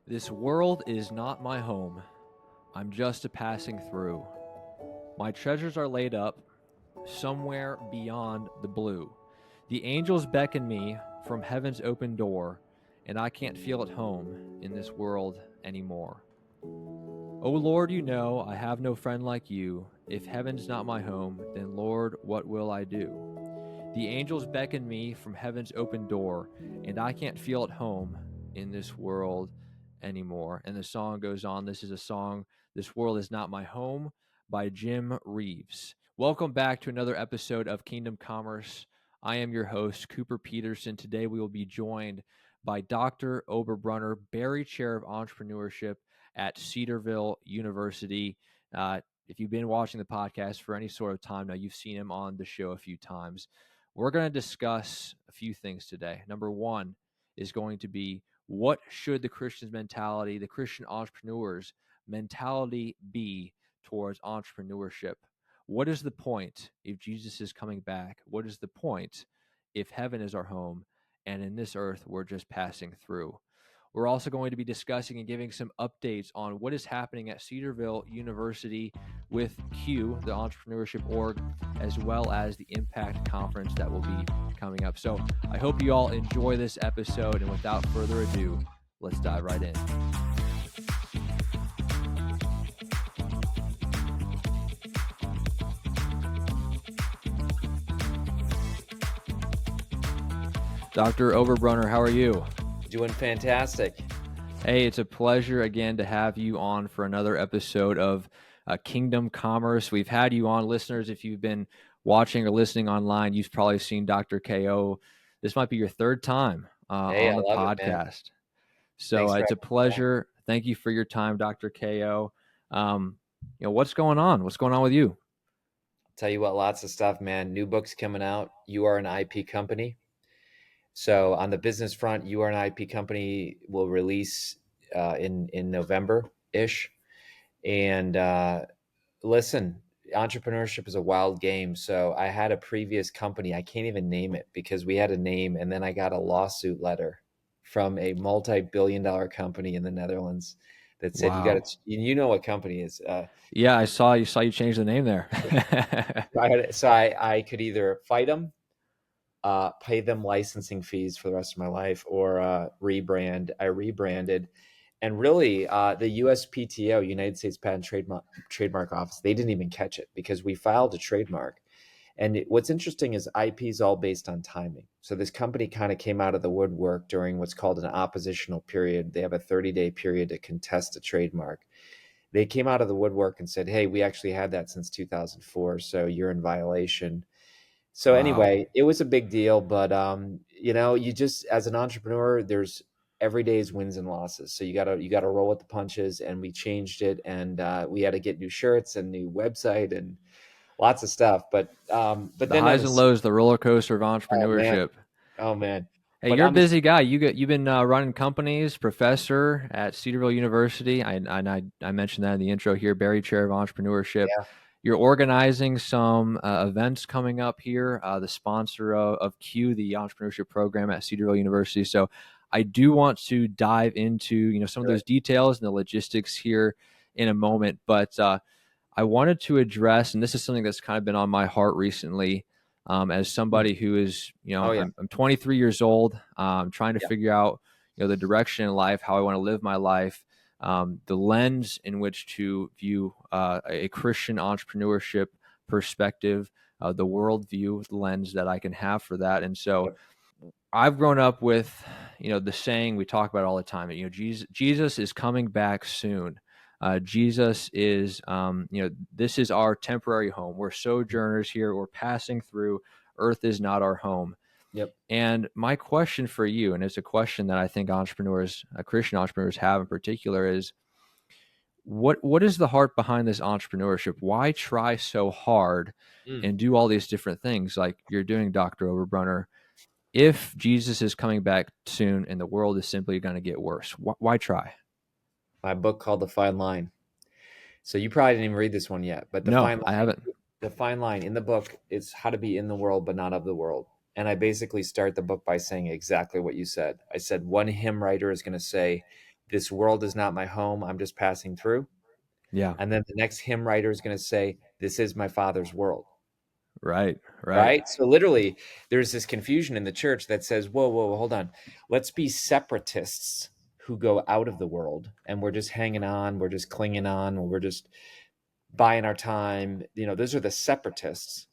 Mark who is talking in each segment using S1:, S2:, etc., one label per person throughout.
S1: This world is not my home. I'm just a passing through. My treasures are laid up somewhere beyond the blue. The angels beckon me from heaven's open door, and I can't feel at home in this world anymore. O Lord, you know I have no friend like you. If heaven's not my home, then Lord, what will I do? The angels beckon me from heaven's open door, and I can't feel at home in this world anymore. And the song goes on. This is a song, This World Is Not My Home, by Jim Reeves. Welcome back to another episode of Kingdom Commerce. I am your host, Cooper Peterson. Today we will be joined by Dr. Oberbrunner, Berry Chair of Entrepreneurship at Cedarville University. If you've been watching the podcast for any sort of time now, you've seen him on the show a few times. We're going to discuss a few things today. Number one is going to be, what should the Christian's mentality, the Christian entrepreneur's mentality be towards entrepreneurship? What is the point if Jesus is coming back? What is the point if heaven is our home and in this earth we're just passing through? We're also going to be discussing and giving some updates on what is happening at Cedarville University with Q, the entrepreneurship org, as well as the Impact Conference that will be coming up. So I hope you all enjoy this episode. And without further ado, let's dive right in. Dr. Oberbrunner, how are you?
S2: Doing fantastic.
S1: Hey, it's a pleasure again to have you on for another episode of Kingdom Commerce. We've had you on, listeners. If you've been watching or listening online, you've probably seen Dr. KO. This might be your third time
S2: Hey,
S1: on
S2: I
S1: the
S2: love it, man.
S1: podcast. So
S2: Thanks for
S1: it's a
S2: having me back.
S1: pleasure. Thank you for your time, Dr. KO. What's going on? What's going on with you?
S2: I'll tell you what, lots of stuff, man. New books coming out. You Are an IP Company. So on the business front, You Are an IP Company will release in November-ish. And listen, entrepreneurship is a wild game. So I had a previous company. I can't even name it because we had a name, and then I got a lawsuit letter from a multi-billion-dollar company in the Netherlands that said,
S1: Wow.
S2: you know what company is.
S1: Yeah, I saw you change the name there.
S2: I could either fight them, pay them licensing fees for the rest of my life, or rebrand. I rebranded, and really, the USPTO, United States Patent Trademark Office, they didn't even catch it because we filed a trademark. And what's interesting is IP is all based on timing. So this company kind of came out of the woodwork during what's called an oppositional period. They have a 30-day period to contest a trademark. They came out of the woodwork and said, hey, we actually had that since 2004, so you're in violation. So
S1: Wow.
S2: anyway, it was a big deal, but you just, as an entrepreneur, there's every day's wins and losses. So you gotta roll with the punches, and we changed it, and we had to get new shirts and new website and lots of stuff. But
S1: The
S2: then
S1: highs and lows, the roller coaster of
S2: oh man,
S1: entrepreneurship.
S2: oh man.
S1: Hey,
S2: But
S1: you're a busy guy. You've been running companies, professor at Cedarville University. I mentioned that in the intro here. Berry Chair of Entrepreneurship.
S2: yeah,
S1: You're organizing some events coming up here. The sponsor of Q, the entrepreneurship program at Cedarville University. So I do want to dive into some of those details and the logistics here in a moment. But I wanted to address, and this is something that's kind of been on my heart recently, as somebody who is,
S2: oh yeah,
S1: I'm 23 years old, trying to
S2: yeah,
S1: figure out, the direction in life, how I want to live my life, the lens in which to view a Christian entrepreneurship perspective, the worldview lens that I can have for that. And so
S2: yep.
S1: I've grown up with, the saying we talk about all the time, that, Jesus is coming back soon. Jesus is, this is our temporary home. We're sojourners here. We're passing through. Earth is not our home.
S2: Yep.
S1: And my question for you, and it's a question that I think Christian entrepreneurs have in particular, is what is the heart behind this entrepreneurship? Why try so hard
S2: Mm.
S1: and do all these different things like you're doing, Dr. Oberbrunner, if Jesus is coming back soon and the world is simply going to get worse? Why try?
S2: My book called The Fine Line. So you probably didn't even read this one yet, but
S1: No, I haven't.
S2: the fine line in the book is how to be in the world but not of the world. And I basically start the book by saying exactly what you said. I said one hymn writer is going to say, this world is not my home, I'm just passing through.
S1: Yeah.
S2: And then the next hymn writer is going to say, this is my Father's world.
S1: Right. Right.
S2: Right? So literally, there's this confusion in the church that says, whoa, whoa, hold on. Let's be separatists who go out of the world, and we're just hanging on, we're just clinging on, we're just buying our time. Those are the separatists.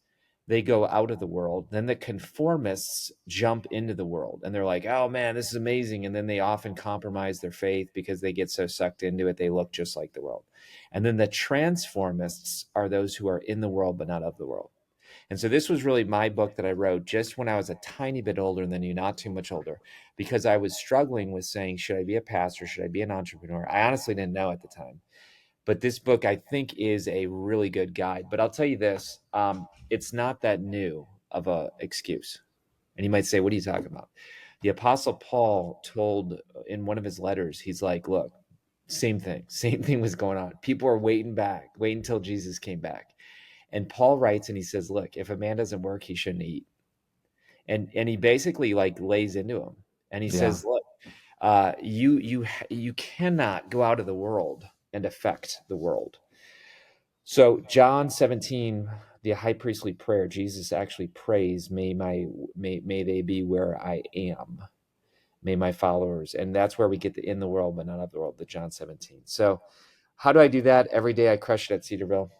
S2: They go out of the world. Then the conformists jump into the world, and they're like, oh man, this is amazing. And then they often compromise their faith because they get so sucked into it, they look just like the world. And then the transformists are those who are in the world but not of the world. And so this was really my book that I wrote just when I was a tiny bit older than you, not too much older, because I was struggling with saying, should I be a pastor? Should I be an entrepreneur? I honestly didn't know at the time. But this book, I think, is a really good guide. But I'll tell you this, it's not that new of a excuse. And you might say, what are you talking about? The Apostle Paul told in one of his letters, he's like, look, same thing was going on. People are waiting until Jesus came back. And Paul writes and he says, look, if a man doesn't work, he shouldn't eat. And he basically like lays into him. And he
S1: Yeah.
S2: says, look, you cannot go out of the world and affect the world. So John 17, the high priestly prayer, Jesus actually prays, may they be where I am. May my followers. And that's where we get the in the world, but not of the world, the John 17. So how do I do that? Every day I crush it at Cedarville.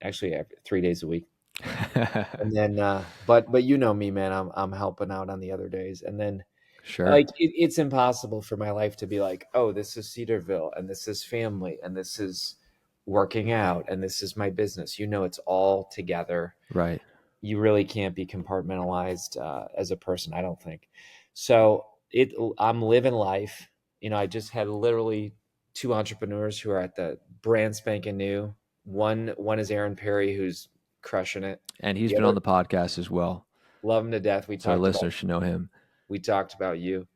S2: Actually 3 days a week. And then, but you know me, man, I'm helping out on the other days. And then
S1: Sure.
S2: like it's impossible for my life to be like, oh, this is Cedarville and this is family and this is working out and this is my business. It's all together.
S1: Right.
S2: You really can't be compartmentalized as a person, I don't think. So I'm living life. I just had literally two entrepreneurs who are at the brand spanking new. One is Aaron Perry, who's crushing it.
S1: And he's
S2: The
S1: been on
S2: other,
S1: the podcast as well.
S2: love him to death.
S1: So our listeners should know him.
S2: We talked about you.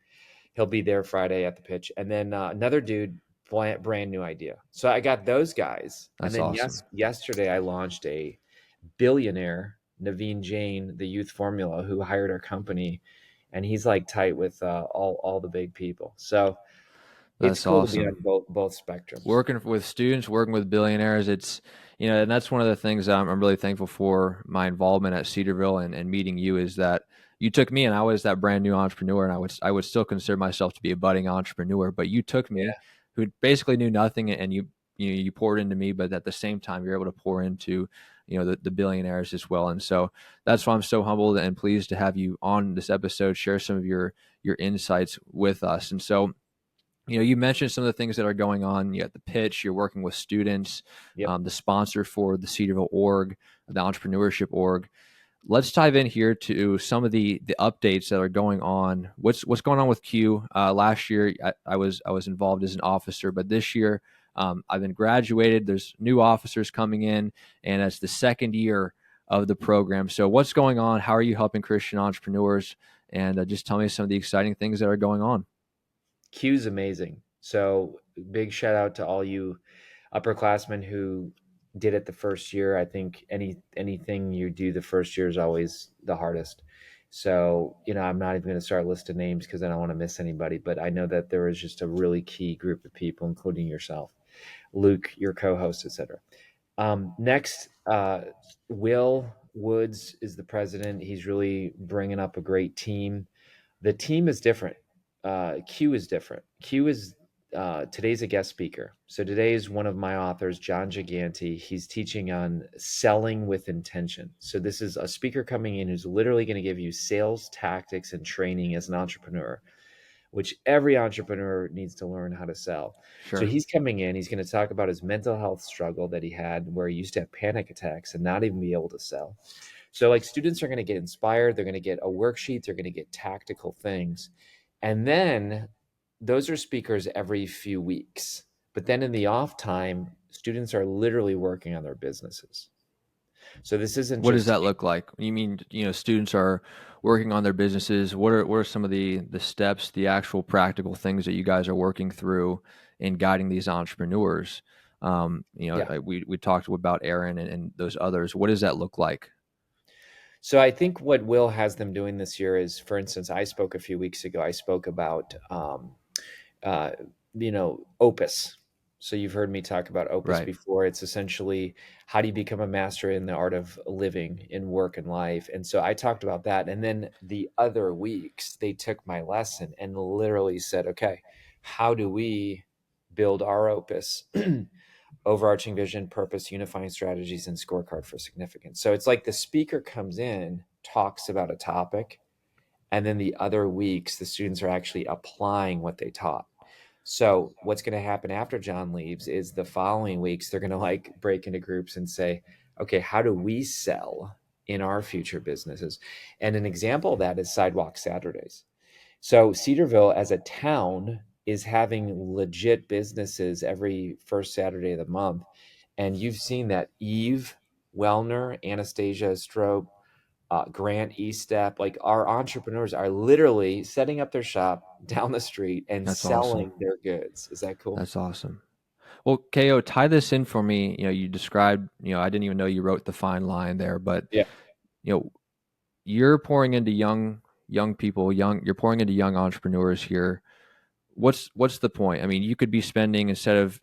S2: He'll be there Friday at the pitch. And then another dude, brand new idea. So I got those guys.
S1: That's
S2: And then
S1: awesome.
S2: yesterday I launched a billionaire, Naveen Jain, the youth formula, who hired our company. And he's like tight with all the big people. So it's
S1: That's
S2: cool to be on
S1: awesome.
S2: both spectrums.
S1: Working with students, working with billionaires, it's, and that's one of the things I'm really thankful for my involvement at Cedarville and meeting you is that you took me and I was that brand new entrepreneur and I would still consider myself to be a budding entrepreneur, but you took me who basically knew nothing and you poured into me, but at the same time you're able to pour into the billionaires as well. And so that's why I'm so humbled and pleased to have you on this episode, share some of your insights with us. And so you mentioned some of the things that are going on. You got the pitch, you're working with students,
S2: Yep.
S1: the sponsor for the Cedarville org, the entrepreneurship org. Let's dive in here to some of the updates that are going on. What's going on with Q? Last year, I was involved as an officer, but this year I've been graduated. There's new officers coming in, and it's the second year of the program. So what's going on? How are you helping Christian entrepreneurs? And just tell me some of the exciting things that are going on.
S2: Q's amazing. So big shout out to all you upperclassmen who did it the first year. I think anything you do the first year is always the hardest. So, I'm not even going to start listing names because I don't want to miss anybody, but I know that there was just a really key group of people, including yourself, Luke, your co-host, etc. Next, Will Woods is the president. He's really bringing up a great team. The team is different. Q is different. Q is today's a guest speaker. So today is one of my authors, John Giganti. He's teaching on selling with intention. So this is a speaker coming in who's literally going to give you sales tactics and training as an entrepreneur, which every entrepreneur needs to learn how to sell.
S1: Sure.
S2: So he's coming in, he's going to talk about his mental health struggle that he had where he used to have panic attacks and not even be able to sell. So like students are going to get inspired, they're going to get a worksheet, they're going to get tactical things. And then those are speakers every few weeks. But then in the off time, students are literally working on their businesses. So this isn't
S1: What
S2: just
S1: does that look like? You mean, students are working on their businesses. What are some of the steps, the actual practical things that you guys are working through in guiding these entrepreneurs? We talked about Aaron and those others. What does that look like?
S2: So I think what Will has them doing this year is, for instance, I spoke a few weeks ago. I spoke about opus. So you've heard me talk about opus
S1: Right.
S2: before. It's essentially, how do you become a master in the art of living in work and life? And so I talked about that. And then the other weeks, they took my lesson and literally said, okay, how do we build our opus? Overarching vision, purpose, unifying strategies, and scorecard for significance. So it's like the speaker comes in, talks about a topic, and then the other weeks, the students are actually applying what they taught. So what's going to happen after John leaves is the following weeks, they're going to like break into groups and say, okay, how do we sell in our future businesses? And an example of that is Sidewalk Saturdays. So Cedarville as a town is having legit businesses every first Saturday of the month. And you've seen that Eve Wellner, Anastasia Strobe, Grant Estep, like our entrepreneurs are literally setting up their shop down the street and
S1: That's awesome.
S2: selling their goods. Is that cool?
S1: That's awesome. Well, KO, tie this in for me. You described, I didn't even know you wrote the fine line there, but
S2: Yeah.
S1: you know, you're pouring into young people, you're pouring into young entrepreneurs here. What's the point? I mean, you could be spending, instead of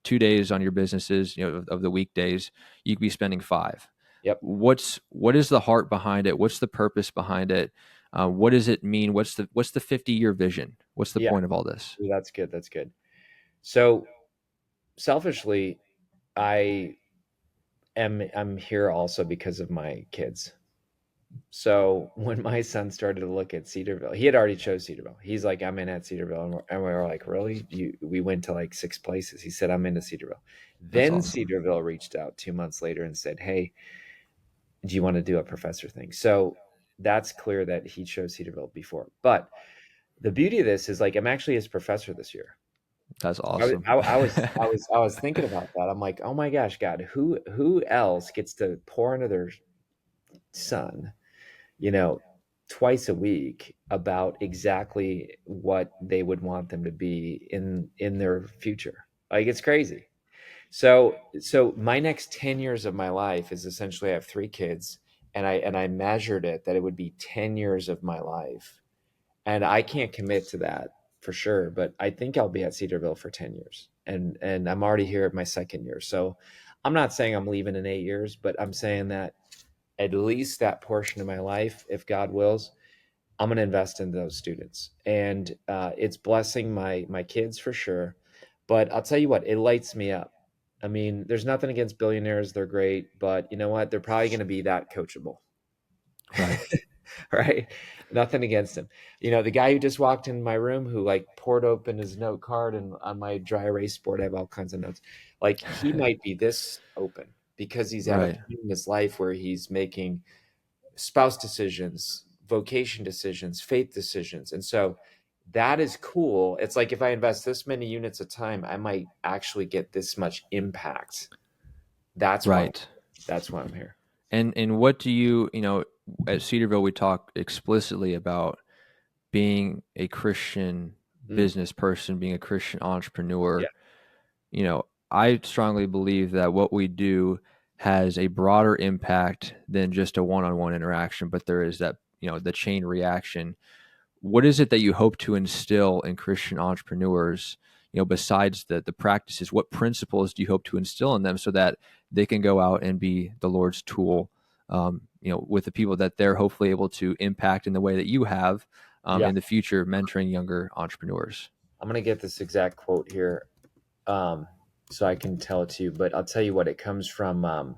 S1: 2 days on your businesses, of the weekdays, you could be spending five.
S2: Yep.
S1: What is the heart behind it? What's the purpose behind it? What does it mean? What's the 50-year vision? What's the
S2: Yeah.
S1: point of all this?
S2: Ooh, that's good. That's good. So selfishly, I I'm here also because of my kids. So when my son started to look at Cedarville, he had already chose Cedarville. He's like, I'm in at Cedarville. And we were like, really? We went to like 6 places. He said, I'm into Cedarville.
S1: That's
S2: Then
S1: awesome.
S2: Cedarville reached out 2 months later and said, hey, do you want to do a professor thing? So that's clear that he chose Cedarville before. But the beauty of this is like, I'm actually his professor this year.
S1: That's
S2: I, was-
S1: awesome.
S2: I was thinking about that. I'm like, oh my gosh, God, who else gets to pour into their son, you know, twice a week about exactly what they would want them to be in their future? Like, it's crazy. So my next 10 years of my life is essentially, I have 3 kids, and I measured it that it would be 10 years of my life. And I can't commit to that for sure, but I think I'll be at Cedarville for 10 years. And I'm already here at my second year. So I'm not saying I'm leaving in 8 years, but I'm saying that at least that portion of my life, if God wills, I'm going to invest in those students. And it's blessing my kids for sure. But I'll tell you what, it lights me up. I mean, there's nothing against billionaires. They're great, but you know what? They're probably going to be that coachable.
S1: Right.
S2: Right? Nothing against him. The guy who just walked in my room who like poured open his note card, and on my dry erase board I have all kinds of notes. Like, he might be this open because he's at a
S1: Right.
S2: point in his life where he's making spouse decisions, vocation decisions, faith decisions. And so that is cool. It's like, if I invest this many units of time, I might actually get this much impact. That's why
S1: Right.
S2: that's why I'm here.
S1: And what do at Cedarville we talk explicitly about being a Christian
S2: Mm,
S1: business person, being a Christian entrepreneur.
S2: yeah.
S1: I strongly believe that what we do has a broader impact than just a one-on-one interaction, but there is that, the chain reaction. What is it that you hope to instill in Christian entrepreneurs, besides the practices? What principles do you hope to instill in them so that they can go out and be the Lord's tool, with the people that they're hopefully able to impact in the way that you have,
S2: Yeah.
S1: in the future, mentoring younger entrepreneurs?
S2: I'm gonna get this exact quote here, um, so I can tell it to you. But I'll tell you what it comes from. I'm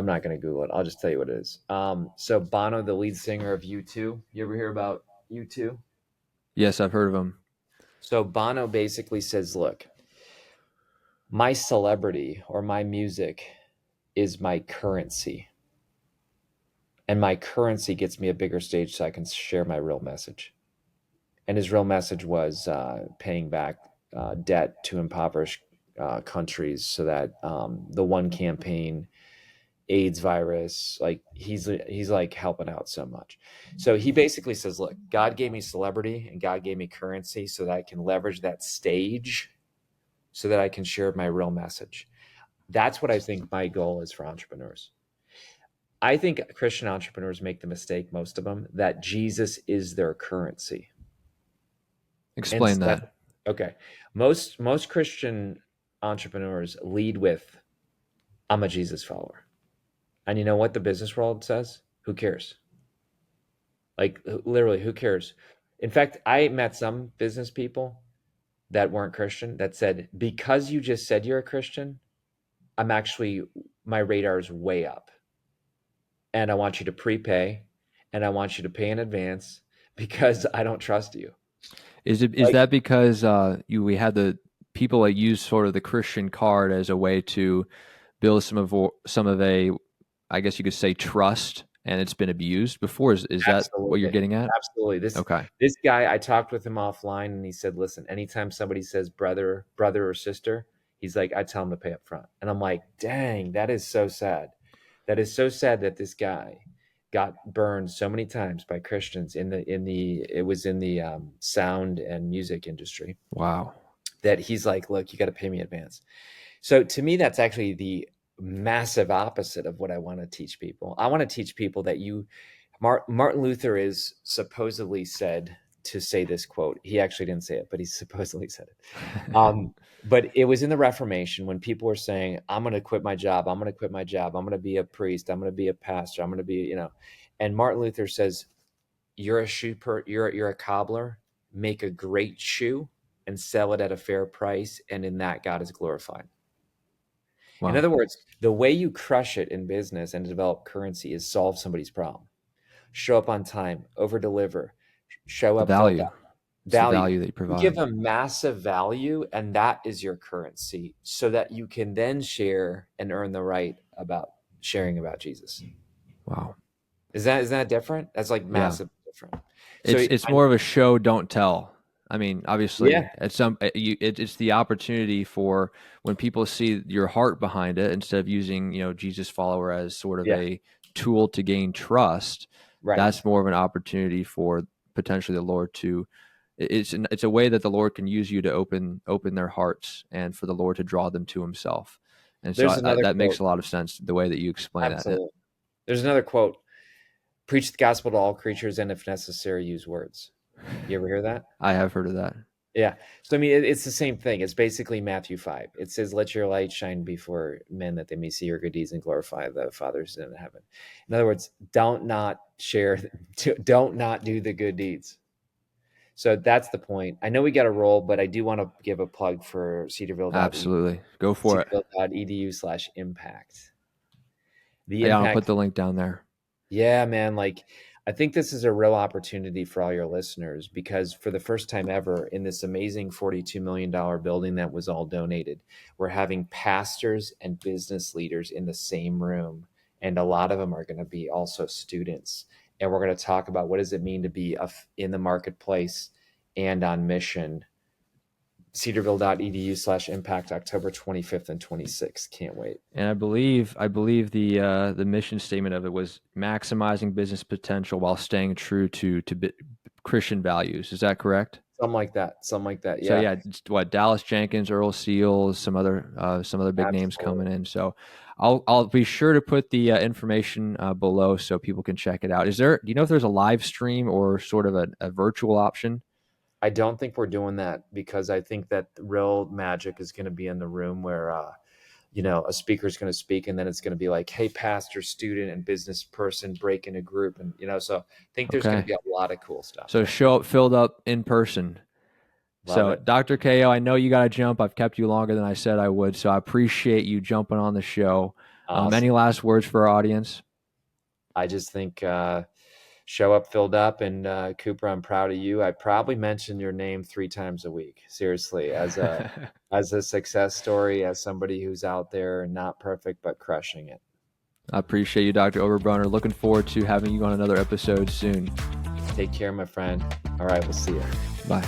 S2: not gonna Google it. I'll just tell you what it is. So Bono, the lead singer of U2. You ever hear about U2?
S1: Yes, I've heard of them.
S2: So Bono basically says, "Look, my celebrity or my music is my currency, and my currency gets me a bigger stage so I can share my real message." And his real message was paying back debt to impoverished countries, so that the one campaign, AIDS virus, like he's like helping out so much. So he basically says, look, God gave me celebrity and God gave me currency so that I can leverage that stage so that I can share my real message. That's what I think my goal is for entrepreneurs. I think Christian entrepreneurs make the mistake, most of them, that Jesus is their currency
S1: Explain
S2: instead
S1: that.
S2: Okay. Most Christian entrepreneurs lead with, I'm a Jesus follower. And you know what the business world says? Who cares? Like literally, who cares? In fact, I met some business people that weren't Christian that said, because you just said you're a Christian, I'm actually, my radar is way up. And I want you to prepay and I want you to pay in advance because I don't trust you.
S1: Is
S2: Like,
S1: that because we had the people that use sort of the Christian card as a way to build some of a, I guess you could say, trust, and it's been abused before? Is that what you're
S2: absolutely.
S1: getting at?
S2: Absolutely. This
S1: Okay.
S2: this guy, I talked with him offline and he said, listen, anytime somebody says brother or sister, he's like, I tell him to pay up front. And I'm like, dang, that is so sad. That is so sad that this guy got burned so many times by Christians in the sound and music industry,
S1: Wow.
S2: that he's like, look, you got to pay me advance. So to me, that's actually the massive opposite of what I want to teach people. I want to teach people that Martin Luther is supposedly said to say this quote. He actually didn't say it, but he supposedly said it. But it was in the Reformation when people were saying, I'm going to quit my job. I'm going to quit my job. I'm going to be a priest. I'm going to be a pastor. I'm going to be, and Martin Luther says, you're a you're a cobbler, make a great shoe and sell it at a fair price. And in that, God is glorified. In
S1: Wow.
S2: other words, the way you crush it in business and develop currency is solve somebody's problem. Show up on time, over deliver, show
S1: The
S2: up, filled
S1: value.
S2: up,
S1: It's the
S2: value.
S1: value that you
S2: You
S1: provide.
S2: give a massive value, and that is your currency, so that you can then share and earn the right about sharing about Jesus.
S1: Wow.
S2: Isn't that different? That's like
S1: Yeah.
S2: massive different. So
S1: It's
S2: I
S1: more of a show, don't tell. I mean,
S2: yeah,
S1: obviously, at some it's the opportunity for when people see your heart behind it, instead of using Jesus follower as sort of
S2: yeah,
S1: a tool to gain trust.
S2: right.
S1: That's more of an opportunity for potentially the Lord to. It's a way that the Lord can use you to open their hearts and for the Lord to draw them to Himself. And so
S2: There's another
S1: that makes
S2: quote.
S1: a lot of sense the way that you explain that.
S2: Absolutely. There's another quote. Preach the gospel to all creatures, and if necessary, use words. You ever hear that?
S1: I have heard of that.
S2: Yeah. So I mean, it's the same thing. It's basically Matthew 5. It says, "Let your light shine before men, that they may see your good deeds and glorify the Father who's in heaven." In other words, don't not share, don't not do the good deeds. So that's the point. I know we got to roll, but I do want to give a plug for
S1: Absolutely, go for it.
S2: cedarville.edu/impact. The
S1: Yeah, I'll put
S2: impact.
S1: the link down there.
S2: Yeah, man. Like, I think this is a real opportunity for all your listeners, because for the first time ever in this amazing $42 million building that was all donated, we're having pastors and business leaders in the same room. And a lot of them are going to be also students. And we're going to talk about what does it mean to be in the marketplace and on mission. cedarville.edu/impact, October 25th and 26th. Can't wait.
S1: And I believe the mission statement of it was maximizing business potential while staying true to Christian values. Is that correct?
S2: Something like that. Something like that.
S1: So
S2: Yeah,
S1: yeah, what Dallas Jenkins, Earl Seals, some other big names
S2: absolutely.
S1: coming in. So I'll be sure to put the information below so people can check it out. Do you know if there's a live stream or sort of a virtual option?
S2: I don't think we're doing that, because I think that the real magic is going to be in the room where, a speaker is going to speak, and then it's going to be like, hey, pastor, student, and business person break in a group. And, so I think there's going to
S1: Okay.
S2: be a lot of cool stuff
S1: So
S2: there.
S1: show up filled up in person.
S2: Love
S1: So,
S2: it.
S1: Dr. KO, I know you got to jump. I've kept you longer than I said I would, so I appreciate you jumping on the show. Any
S2: Awesome.
S1: last words for our audience?
S2: I just think show up filled up. And Cooper, I'm proud of you. I probably mention your name 3 times a week. Seriously, as a success story, as somebody who's out there, not perfect, but crushing it.
S1: I appreciate you, Dr. Oberbrunner. Looking forward to having you on another episode soon.
S2: Take care, my friend. All right, we'll see you.
S1: Bye.